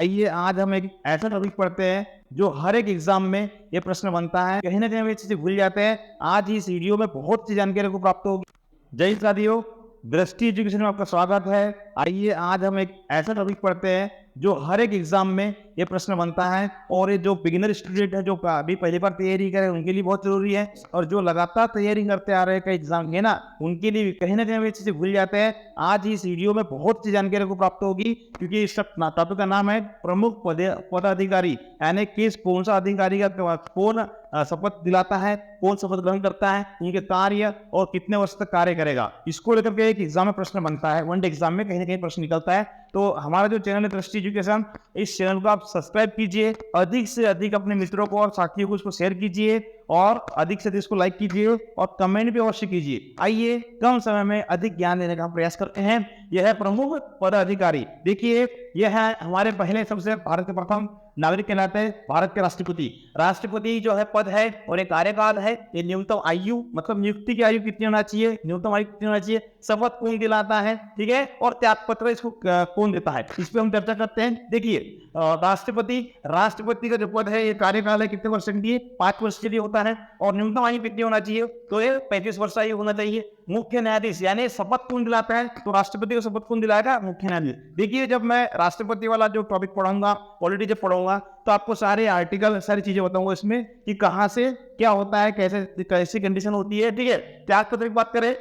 आइए आज हम एक ऐसा टॉपिक पढ़ते हैं जो हर एक एग्जाम में ये प्रश्न बनता है। कहीं ना कहीं हम ये चीजें भूल जाते हैं। आज इस वीडियो में बहुत सी जानकारी को प्राप्त होगी। जय साथियों, दृष्टि एजुकेशन में आपका स्वागत है। आइए आज हम एक ऐसा टॉपिक पढ़ते हैं जो हर एक एग्जाम में ये प्रश्न बनता है और ये जो बिगिनर स्टूडेंट है जो अभी पहली बार तैयारी करे उनके लिए बहुत जरूरी है, और जो लगातार तैयारी करते आ रहे हैं कई एग्जाम के ना, उनके लिए कहीं ना कहीं हम ये चीजें भूल जाते हैं। आज इस वीडियो में बहुत सी जानकारी को प्राप्त होगी, क्योंकि इस टॉपिक का नाम है प्रमुख पदाधिकारी, यानी किस कौन सा अधिकारी का कौन शपथ दिलाता है, कौन शपथ ग्रहण करता है, उनके कार्य और कितने वर्ष तक कार्य करेगा। इसको लेकर के एक एग्जाम में प्रश्न बनता है, वनडे एग्जाम में कहीं ना कहीं प्रश्न निकलता है। तो हमारा जो चैनल है दृष्टि एजुकेशन, इस चैनल को आप सब्सक्राइब कीजिए, अधिक से अधिक अपने मित्रों को और साथियों को इसको शेयर कीजिए और अधिक से अधिक इसको लाइक कीजिए और कमेंट भी अवश्य कीजिए। आइए कम समय में अधिक ज्ञान देने का प्रयास करते हैं। यह है प्रमुख पदाधिकारी। देखिए, यह है हमारे पहले सबसे भारत के प्रथम नागरिक कहलाते हैं भारत के राष्ट्रपति। राष्ट्रपति जो है पद है और एक कार्यकाल है। ये न्यूनतम आयु मतलब नियुक्ति की आयु कितनी होना चाहिए, न्यूनतम आयु कितनी होना चाहिए, शपथ कौन दिलाता है, ठीक है, और त्यागपत्र इसको कौन देता है, इस पर हम चर्चा करते हैं। देखिए, राष्ट्रपति का जो पद है ये कार्यकाल है कितने वर्ष के लिए, 5 वर्ष के लिए होता है, और न्यूनतम आयु कितनी होना चाहिए, तो ये 35 वर्ष आयु होना चाहिए। मुख्य न्यायाधीश यानी शपथ कौन दिलाता है, तो राष्ट्रपति को शपथ कौन दिलाएगा, मुख्य न्यायाधीश। देखिए, जब मैं राष्ट्रपति वाला जो टॉपिक पढ़ाऊंगा, पॉलिटी जब पढ़ाऊंगा, तो आपको सारे आर्टिकल सारी चीजें बताऊंगा इसमें कि कहां से क्या होता है, कैसे कैसी कंडीशन होती है, ठीक है। त्यागपत्र की बात करें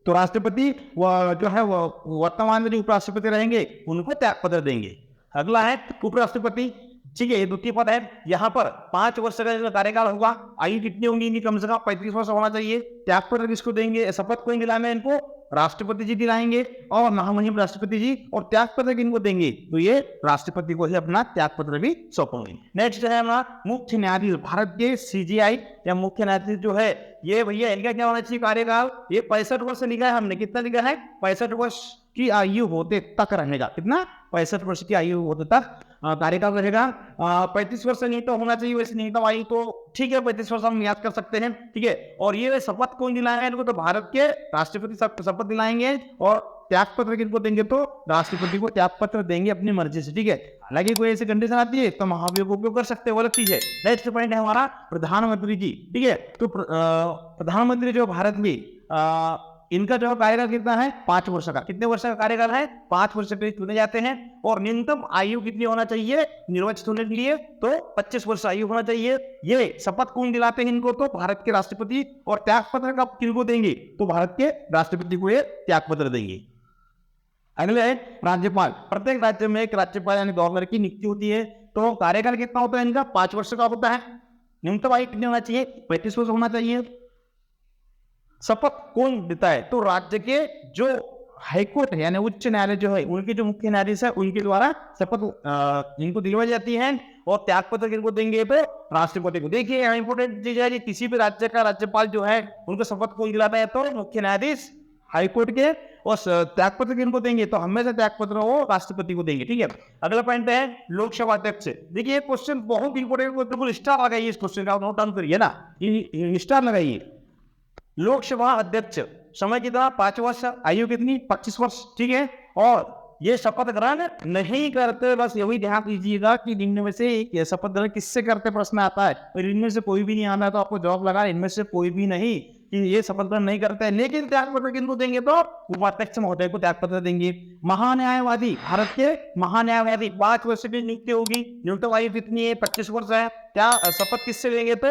तो राष्ट्रपति जो है वो वर्तमान में जो उपराष्ट्रपति रहेंगे उनको त्यागपत्र देंगे। अगला है उपराष्ट्रपति, ठीक है, ये द्वितीय पद है। यहाँ पर 5 वर्ष का कार्यकाल होगा। आयु कितनी होंगी इनकी, कम से कम 35 वर्ष होना चाहिए। त्यागपत्र किसको देंगे, शपथ को दिलाना है इनको, राष्ट्रपति जी दिलाएंगे और महामहिम राष्ट्रपति जी। और त्यागपत्र किनको देंगे, तो ये राष्ट्रपति को ही अपना त्यागपत्र भी सौंपेंगे। नेक्स्ट है हमारा मुख्य न्यायाधीश। भारत के सीजीआई या मुख्य न्यायाधीश जो है ये भैया, इनका क्या होना चाहिए कार्यकाल, ये 65 वर्ष लिखा है हमने। कितना लिखा है, 65 वर्ष की आयु होते तक रहेगा। कितना, 65 वर्ष की आयु होते तक कार्यकाल रहेगा। 35 वर्ष नहीं तो होना चाहिए वैसे न्यूनतम आयु, तो ठीक है 35 वर्ष हम याद कर सकते हैं, ठीक है। और ये शपथ कौन दिलाएगा इनको, तो भारत के राष्ट्रपति शपथ दिलाएंगे, और त्यागपत्र किनको देंगे, तो राष्ट्रपति को त्यागपत्र देंगे अपनी मर्जी से, ठीक है। हालांकि कोई ऐसी कंडीशन आती है तो महाभियोग का उपयोग कर सकते हैं, वो अलग चीज है। नेक्स्ट पॉइंट है हमारा प्रधानमंत्री जी, ठीक है। तो प्रधानमंत्री जो भारत में इनका जो कार्यकाल कितना है, 5 वर्ष का। कितने वर्ष का कार्यकाल है, 5 वर्ष के लिए चुने जाते हैं। और न्यूनतम आयु कितनी होना चाहिए निर्वाचित होने के लिए, तो 25 वर्ष आयु होना चाहिए। ये शपथ कौन दिलाते हैं इनको, तो भारत के राष्ट्रपति। और त्यागपत्र का किनको देंगे, तो भारत के राष्ट्रपति को ये त्यागपत्र देंगे। अगले है राज्यपाल। प्रत्येक राज्य में एक राज्यपाल यानी गवर्नर की नियुक्ति होती है। तो कार्यकाल कितना होता है इनका, 5 वर्ष का होता है। न्यूनतम आयु कितनी होना चाहिए, 35 वर्ष होना चाहिए। शपथ कौन देता है, तो राज्य के जो हाईकोर्ट है यानी उच्च न्यायालय जो है उनके जो मुख्य न्यायाधीश है उनके द्वारा शपथ इनको दिलवाई जाती है। और त्यागपत्र किनको देंगे, तो राष्ट्रपति को। देखिए यहाँ इंपोर्टेंट चीज है, किसी भी राज्य का राज्यपाल जो है उनको शपथ कौन दिलाता है, तो मुख्य न्यायाधीश हाईकोर्ट के। और त्यागपत्र किनको देंगे, तो हमेशा त्यागपत्र वो राष्ट्रपति को देंगे, ठीक है। अगला पॉइंट है लोकसभा अध्यक्ष। देखिए क्वेश्चन बहुत इंपोर्टेंट, बिल्कुल स्टार लगाइए इस क्वेश्चन का, नोट डाउन करिए ना, स्टार लगाइए। लोकसभा अध्यक्ष समय कितना, 5 वर्ष, आयु कितनी, 25 वर्ष, ठीक है। और ये शपथ ग्रहण नहीं करते, बस यही ध्यान दीजिएगा कि इनमें में से एक शपथ ग्रहण किससे करते प्रश्न आता है, और इनमें से कोई भी नहीं आना तो आपको जवाब लगा इनमें से कोई भी नहीं कि ये शपथ ग्रहण नहीं करते हैं। लेकिन त्यागपत्र किनको देंगे, तो उपाध्यक्ष महोदय को त्यागपत्र देंगे। महान्यायवादी, भारत के महान्यायवादी 5 वर्ष की नियुक्ति होगी। न्यूनतम आयु कितनी है, 25 वर्ष है। क्या शपथ किससे लेंगे, तो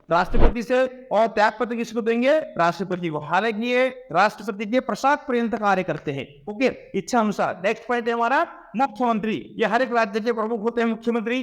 राष्ट्रपति से। और त्यागपत्र किसको देंगे, राष्ट्रपति को। हालांकि ये राष्ट्रपति के प्रसाद पर्यंत कार्य करते हैं, ओके, इच्छा अनुसार। नेक्स्ट पॉइंट है हमारा मुख्यमंत्री। ये हर एक राज्य के प्रमुख होते हैं मुख्यमंत्री।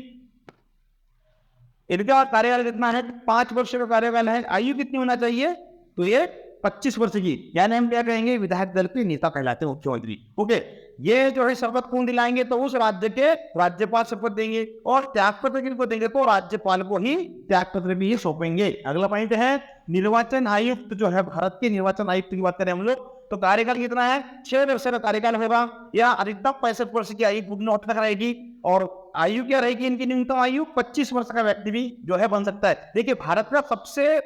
इनका कार्यकाल कितना है, 5 वर्ष का कार्यकाल है। आयु कितनी होना चाहिए, तो ये 25 वर्ष की, यानी हम क्या कहेंगे, विधायक दल के नेता कहलाते हैं मुख्यमंत्री, ओके। ये जो है शपथ कौन दिलाएंगे, तो उस राज्य के राज्यपाल शपथ देंगे। और त्यागपत्र किनको देंगे, तो राज्यपाल को ही त्यागपत्र भी सौंपेंगे। अगला पॉइंट है निर्वाचन आयुक्त जो है, भारत के निर्वाचन आयुक्त की बात करें हम लोग, तो कार्यकाल कितना है, 6 वर्ष का कार्यकाल होगा, या अधिकतम 65 वर्ष की आयु पूर्ण होने तक रहेगी। और आयु क्या रहेगी इनकी, न्यूनतम आयु 25 वर्ष का व्यक्ति भी जो है बन सकता है। देखिए भारत का सबसे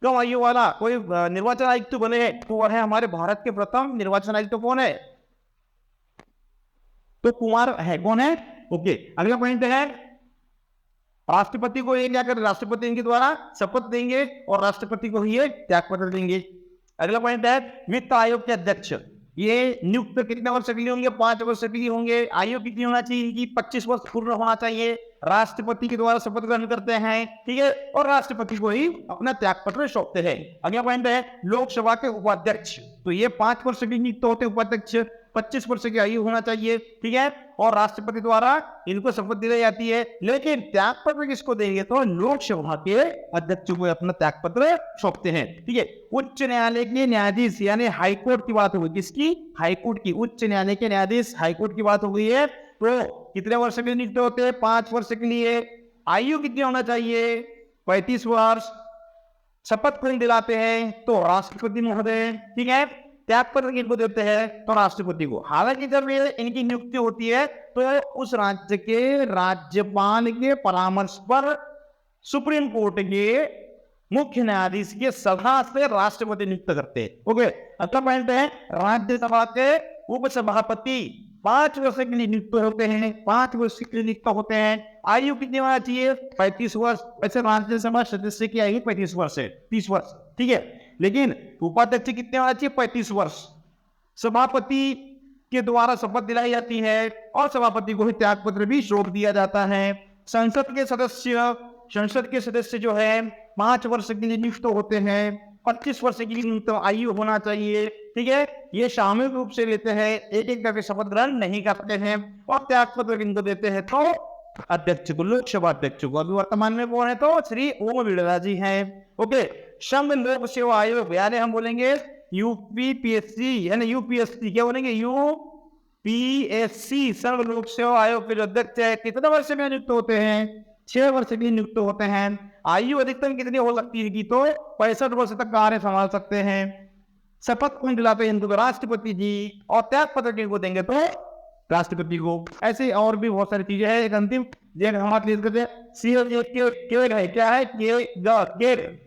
कम आयु वाला कोई निर्वाचन आयुक्त बने हैं तो वह है हमारे भारत के प्रथम निर्वाचन आयुक्त कौन है, तो कुमार है, कौन है, ओके, अगला पॉइंट है राष्ट्रपति को ये क्या कर, राष्ट्रपति इनके द्वारा शपथ देंगे और राष्ट्रपति को ही ये त्यागपत्र देंगे। अगला पॉइंट है वित्त आयोग के अध्यक्ष, ये नियुक्त कितने वर्ष के लिए होंगे, 5 वर्ष के लिए होंगे। आयु कितनी होना चाहिए इनकी, 25 वर्ष पूर्ण होना चाहिए। राष्ट्रपति के द्वारा शपथ ग्रहण करते हैं, ठीक है, और राष्ट्रपति को ही अपना त्यागपत्र सौंपते हैं। अगला पॉइंट है लोकसभा के उपाध्यक्ष, तो ये 5 वर्ष के नियुक्त होते हैं उपाध्यक्ष, 25 वर्ष की आयु होना चाहिए, ठीक है, और राष्ट्रपति द्वारा इनको शपथ दिलाई जाती है। लेकिन त्यागपत्र किसको देंगे, तो लोकसभा के अध्यक्ष को अपना त्यागपत्र सौंपते हैं, ठीक है। उच्च न्यायालय के न्यायाधीश यानी हाईकोर्ट की बात हो गई, किसकी, हाईकोर्ट की, उच्च न्यायालय के न्यायाधीश हाईकोर्ट की बात हो गई है। तो कितने वर्ष के लिए नियुक्त होते हैं, 5 वर्ष के लिए। आयु कितनी होना चाहिए, 35 वर्ष। शपथ कौन दिलाते हैं, तो राष्ट्रपति महोदय, ठीक है। त्यागपत्र किनको देते हैं, तो राष्ट्रपति को। हालांकि जब ये इनकी नियुक्ति होती है तो उस राज्य के राज्यपाल के परामर्श पर सुप्रीम कोर्ट के मुख्य न्यायाधीश के सलाह से राष्ट्रपति नियुक्त करते हैं। ओके, अगला पॉइंट है राज्यसभा के उपसभापति 5 वर्ष के लिए नियुक्त होते हैं, 5 वर्ष के लिए नियुक्त होते हैं। आयु कितनी होना चाहिए, 35 वर्ष। वैसे राज्यसभा सदस्य की आयु 35 वर्ष है, 30 वर्ष, ठीक है। लेकिन उपाध्यक्ष कितने होना चाहिए, 35 वर्ष। सभापति के द्वारा शपथ दिलाई जाती है और सभापति को ही त्यागपत्र भी सौंप दिया जाता है। संसद के सदस्य जो है 5 वर्ष के लिए नियुक्त होते हैं, 25 वर्ष की नियुक्त आयु होना चाहिए, ठीक है। ये सामूहिक रूप से लेते हैं, एक एक करके शपथ ग्रहण नहीं करते हैं और त्यागपत्र किनको देते हैं, तो अध्यक्ष को, लोकसभा अध्यक्ष को। अभी वर्तमान में कौन है, तो श्री ओम बिड़ला जी हैं। ओके, संघ लोक सेवा आयोग यानी हम बोलेंगे यूपीपीएससी, यानी यूपीएससी क्या बोलेंगे, यूपीएससी, संघ लोक सेवा आयोग के जो अध्यक्ष है कितने वर्ष में नियुक्त होते हैं, 6 वर्ष के लिए नियुक्त होते हैं। आयु अधिकतम कितनी हो सकती है, तो 65 वर्ष तक कार्य संभाल सकते हैं। शपथ कौन दिलाते हैं, इनको राष्ट्रपति जी, और त्यागपत्र किनको देंगे, तो राष्ट्रपति को। ऐसे और भी बहुत सारी चीजें हैं। एक अंतिम हमारे क्या है,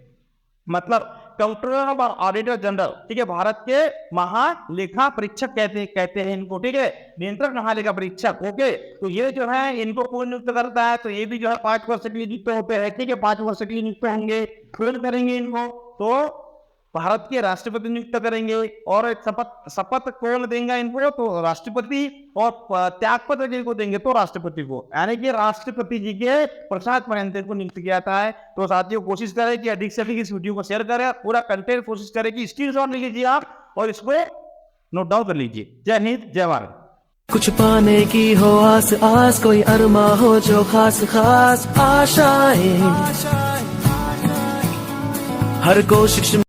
मतलब कंट्रोलर ऑफ ऑडिटर जनरल, ठीक है, भारत के महालेखा परीक्षक कहते हैं इनको, ठीक है, नियंत्रक महालेखा परीक्षक। ओके, तो ये जो है इनको कौन नियुक्त करता है, तो ये भी जो है 5 वर्ष के लिए नियुक्त होते हैं, ठीक है, 5 वर्ष के लिए नियुक्त होंगे। कौन करेंगे इनको, तो भारत के राष्ट्रपति नियुक्त करेंगे। और शपथ कौन देंगे इनको, तो राष्ट्रपति, और त्यागपत्र किसको देंगे, तो राष्ट्रपति को, यानी कि राष्ट्रपति जी के प्रसाद पर्यंत को नियुक्त किया जाता है। तो साथियों कोशिश करें कि अधिक से अधिक इस वीडियो को शेयर करें, पूरा कंटेंट कोशिश करें कि स्क्रीनशॉट ले लीजिए आप और इसको नोट डाउन कर लीजिए। जय हिंद, जय भारत। कुछ पाने की हो आस आस, कोई अरमा हो जो खास खास आशाएं, हर कोशिश